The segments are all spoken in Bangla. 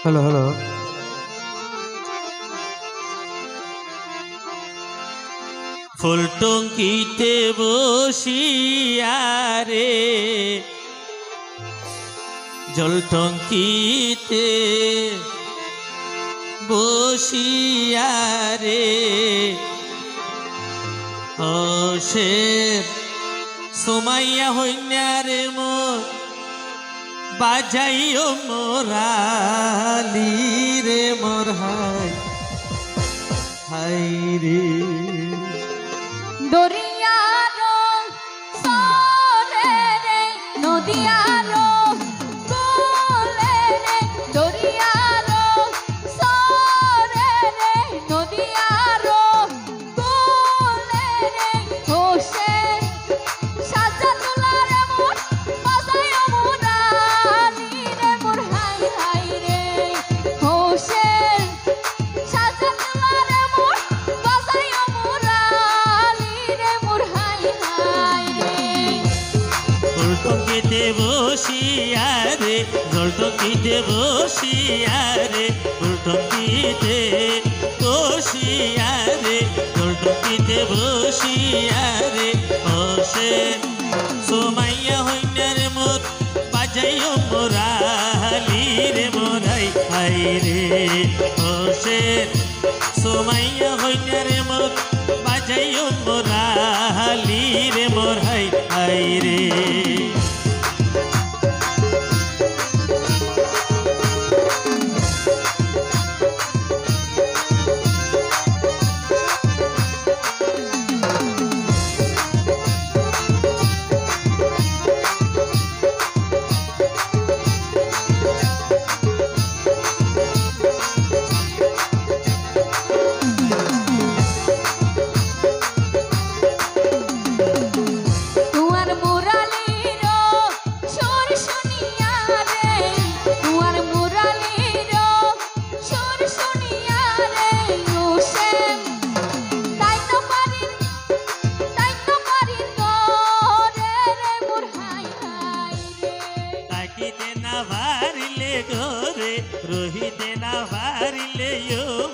হ্যালো হ্যালো ফুল টঙ্কিতে বসিয়া রে জল টঙ্কিতে বসিয়া রে অশের সোমাইয়া হইনারে মোর বাজাইও মোরালি রে মোর হাই হাই রে দরিয়ার সরে রে নদিয়ার কোলে রে দরিয়ার সরে রে নদিয়ার কোলে রে হোসে সাজা তোলার মোর বাজায় মোরালি রে মোর হাই হাই রে হোসে সাজা তোলার মোর বাজায় মোরালি রে মোর হাই হাই রে ফুল টঙ্কিতে বসিয়া রে জল টঙ্কিতে বসিয়া রে ফুল টঙ্কিতে বসিয়া রে জল টঙ্কিতে বসিয়া রে হসে সোমাইয়া হইনার মোর বাজাইও মোরালি রে মোরাই হাই রে হসে সোমাইয়া হইনার মোর বাজাইও মোরালি রে মোর হাই হাই রে তুয়ার মুরালির সুর শুনিয়া রে তুয়ার মুরালির সুর শুনিয়া রে ওসে তাই তো পারি করে রে মোর হাই হাই রে তাকিতে না ভারিলে গোরে রহিতে না ভারিলে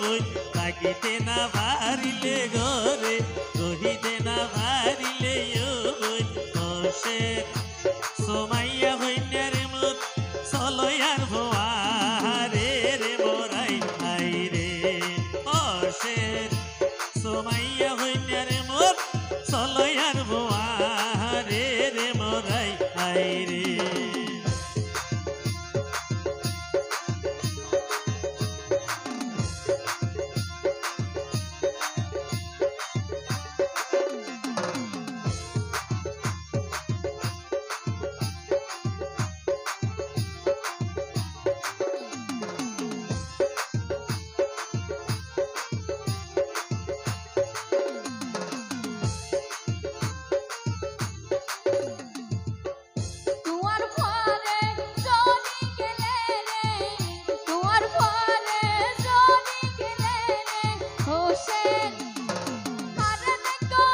ওই তাকিতে না ভারিলে গোরে রহিতে না ভারিলে ওই হসে সোমাইয়া হইনার মোর সলয়ার ভোয়ারে রে মোরাই হাই রে হসে সোমাইয়া হইনার মোর সলয়ার ভোয়ারে রে মোরাই হাই রে তুয়ার ঘরে জনি গেলে রে তুয়ার ঘরে জনি গেলে রে হোসেন আরে দেখো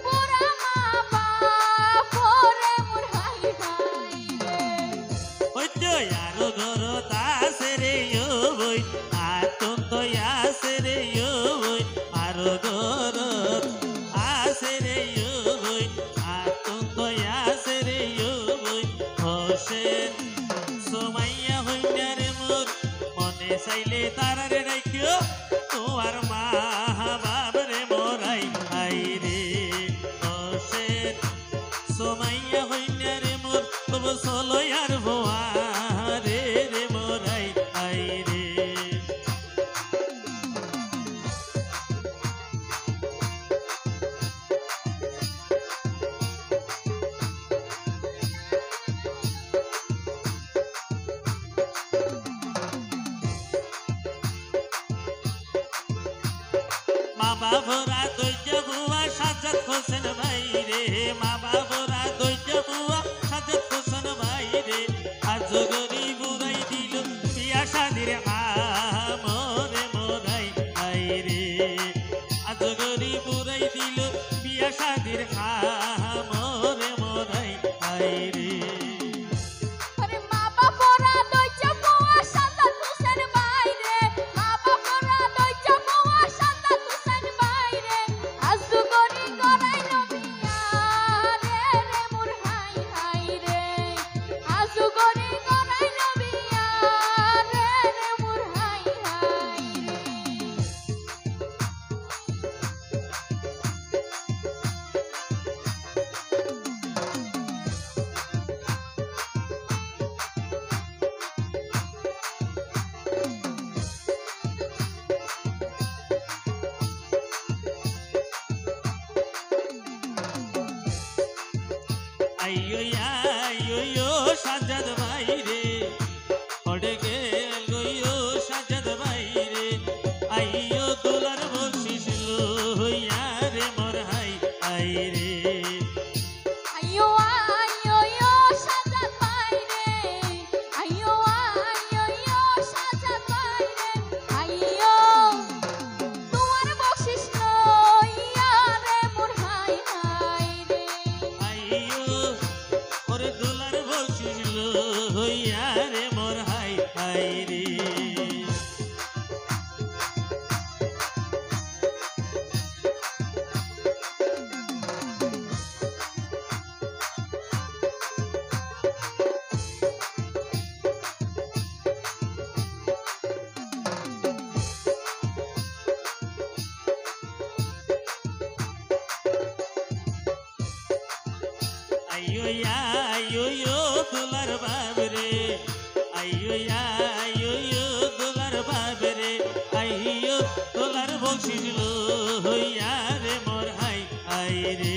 পুরা মা বাপরে মোর হাই হাই রে ওই তো আরো ঘর তাসে রে ওই আতন্ত আসে রে ওই আরো ঘর আসে রে ওই আতন্ত আসে রে ওই হোসেন সোমাইয়া হইনার মোর মনে চাইলে তারারে রাখিও তোমার মা বাবরে মোরাই হাই রে হোসেন সোমাইয়া হইনার মোর তবু সলয়ার ভোয়ারে রে মোরাই হাই রে মা বাবরা দৈত্য বুয়া সাজাদ হোসেন ভাই রে মা বাবরা দৈত্য বুয়া সাজাদ হোসেন ভাই রে আজ গরি বুড়াই দিল বিয়া শাদির মোরে মোরাই হাই রে আজ গরি বুড়াই দিল আইয়ো আইয়ো সাজ্জাদ ভাই রে ওরে গেল গইও সাজ্জাদ ভাই রে আইয়ো দোলার বকশিস লইয়া রে মোর হাই আই রে আইয়ো আইয়ো সাজাত ভাই রে আইয়ো সাজাত ভাই রে আইয়ো তোমার বকশিস লইয়া রে মোর হাই হাই রে আইয়ো ওরে দোলার বকশিস লইয়া রে মোর হাই হাই রে আইয়ো আইয়ো দোলার বাবরে আইয়ো আইয়ো দোলার বাবরে আইয়ো দোলার বকশিস লইয়া রে মোর হাই হাই রে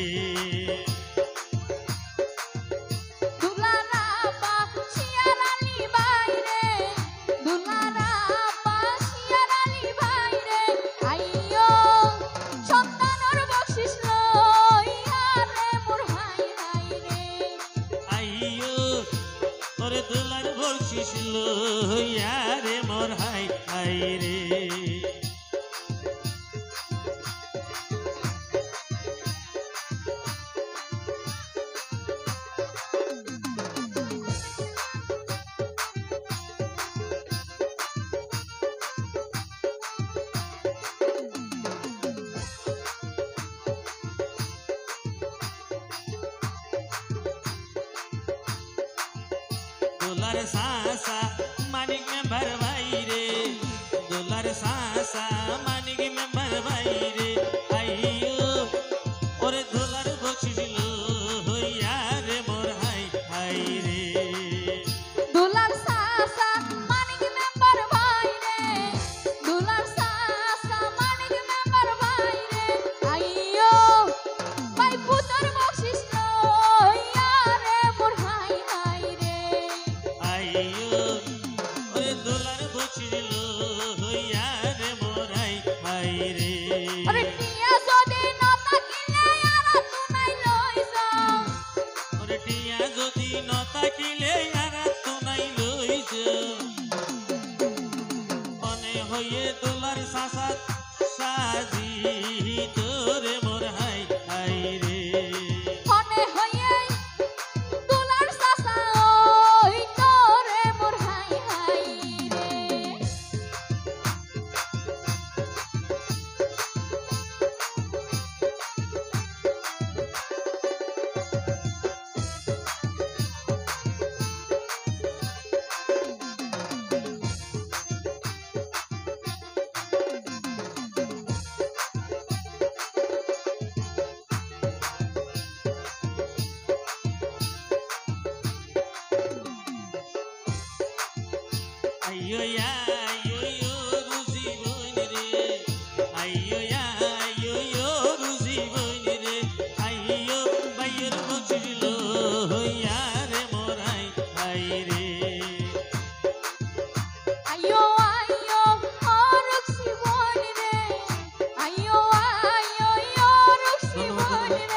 দুলারা বাসিয়ার আলী ভাই রে দুলারা বাসিয়ার আলী ভাই রে আইয়ো সন্তানের বকশিস লইয়া রে মোর হাই হাই রে আইয়ো ওরে দোলার বকশিস লইয়া রে মোর হাই হাই রে দোলার সাসা মানিক মেম্বার ভাই রে দোলার সাসা মানিক মেম্বার ভাই রে আইয়ো ওরে দোলার বকশিস লইয়া রে মোর হাই হাই রে দুলার সাসা মানিক মেম্বার ভাই রে দুলার সাসা মানিক মেম্বার ভাই রে আইয়ো ভাই পুতর বকশিস লইয়া রে মোর হাই হাই রে আইয়ো ওরে দোলার বকশিস লইয়া রে মোর হাই হাই রে আরে টিয়া যদি না থাকিলে আর তুনাই লই যাও ওরে টিয়া যদি ন থাকিলে আর তো নাই লইছ মনে হইয়ে দোলার সাসাত সাজি তোরে মোর হাই হাই রে মনে হইয়ে দুলার সাসা ওই তোরে মোর হাই হাই রে আইয়ো আইয়ো রুজি বইন রে আইয়ো আইয়ো রুজি বইন রে আইয়ো বাইয়ের বকশিস লইয়া রে মোর হাই হাই রে আইয়ো রক্সি বন রে আইয়ো রক্সি বন রে